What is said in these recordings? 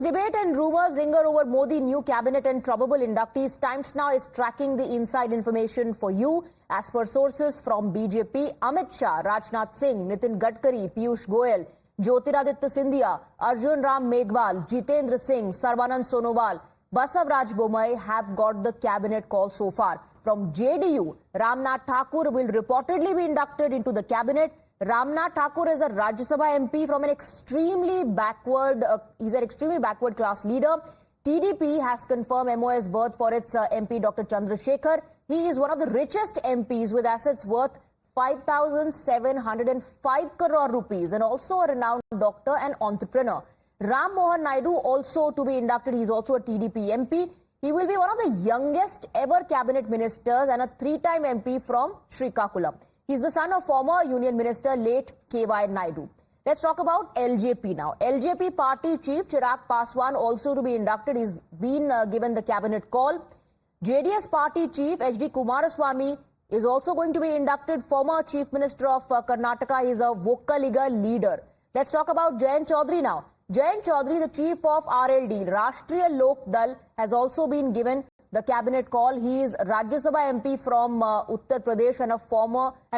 Debate and rumors linger over Modi new cabinet and probable inductees. Times Now is tracking the inside information for you. As per sources from BJP, Amit Shah, Rajnath Singh, Nitin Gadkari, Piyush Goyal, Jyotiraditya Scindia, Arjun Ram Meghwal, Jitendra Singh, Sarbanand Sonowal, Basavaraj Bommai have got the cabinet call so far. From JDU, Ramnath Thakur will reportedly be inducted into the cabinet. Ramnath Thakur is a Rajya Sabha MP from an extremely backward class leader. TDP has confirmed MOS berth for its MP Dr. Chandrasekhar. He is one of the richest MPs with assets worth 5,705 crore rupees and also a renowned doctor and entrepreneur. Ram Mohan Naidu also to be inducted. He is also a TDP MP. He will be one of the youngest ever cabinet ministers and a three-time MP from Srikakulam. He is the son of former Union Minister late K.Y. Naidu. Let's talk about LJP now. LJP party chief Chirag Paswan also to be inducted. He's been given the cabinet call. JDS party chief H.D. Kumaraswamy is also going to be inducted. Former chief minister of Karnataka. He is a Vokaliga leader. Let's talk about Jayant Chaudhary now. Jayant Chaudhary, the chief of RLD, Rashtriya Lok Dal, has also been given the cabinet call. He is Rajya Sabha MP from Uttar Pradesh and a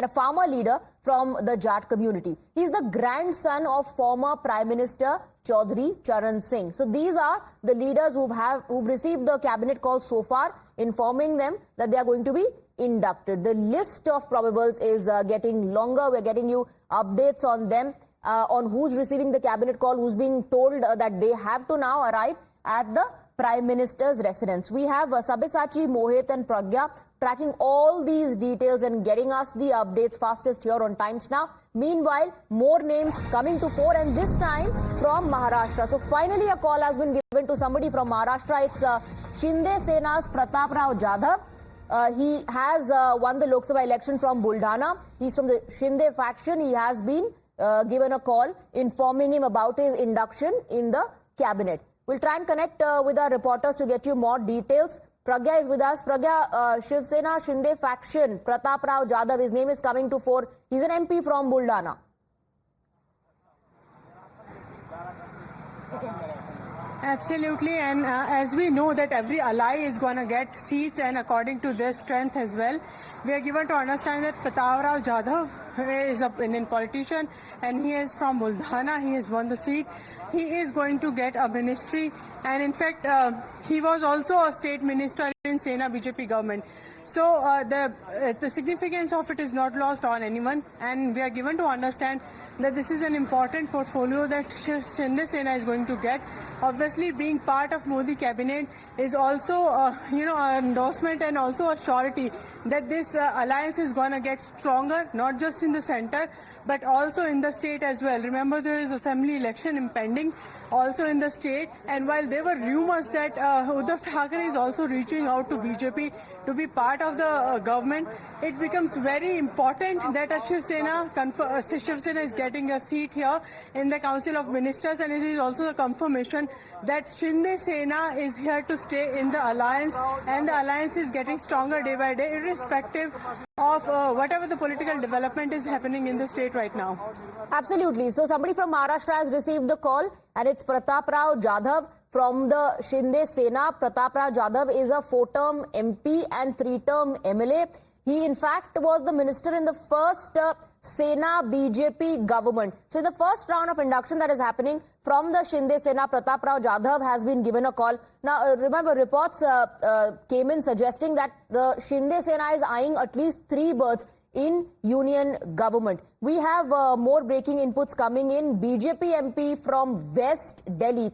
farmer leader from the Jat community. He is the grandson of former Prime Minister Chaudhary Charan Singh. So these are the leaders who've received the cabinet call so far, informing them that they are going to be inducted. The list of probables is getting longer. We're getting you updates on them, on who's receiving the cabinet call, who's being told that they have to now arrive at the Prime Minister's residence. We have Sabyasachi, Mohit and Pragya tracking all these details and getting us the updates fastest here on Times Now. Meanwhile, more names coming to fore, and this time from Maharashtra. So finally a call has been given to somebody from Maharashtra. It's Shinde Sena's Pratap Rao Jadhav. He has won the Lok Sabha election from Buldhana. He's from the Shinde faction. He has been given a call informing him about his induction in the cabinet. We'll try and connect with our reporters to get you more details. Pragya is with us. Pragya, Shiv Sena Shinde faction, Pratap Rao Jadhav, his name is coming to fore. He's an MP from Buldhana. Absolutely, and as we know that every ally is going to get seats and according to their strength as well, we are given to understand that Pratap Rao Jadhav is an Indian politician and he is from Buldhana. He has won the seat. He is going to get a ministry, and in fact he was also a state minister in Sena BJP government. So the significance of it is not lost on anyone, and we are given to understand that this is an important portfolio that Shinde Sena is going to get. Obviously, being part of Modi cabinet is also an endorsement and also a surety that this alliance is going to get stronger, not just in the center but also in the state as well. Remember, there is assembly election impending also in the state, and while there were rumors that Uddhav Thackeray is also reaching out to BJP to be part of the government, it becomes very important that Shiv Sena is getting a seat here in the Council of Ministers, and it is also a confirmation that Shinde Sena is here to stay in the alliance, and the alliance is getting stronger day by day, irrespective of whatever the political development is happening in the state right now. Absolutely. So somebody from Maharashtra has received the call, and it's Pratap Rao Jadhav from the Shinde Sena. Pratap Rao Jadhav is a 4-term MP and 3-term MLA. He in fact was the minister in the first Sena BJP government. So in the first round of induction that is happening from the Shinde Sena, Pratap Rao Jadhav has been given a call. Now remember, reports came in suggesting that the Shinde Sena is eyeing at least 3 berths in union government. We have more breaking inputs coming in. BJP MP from West Delhi,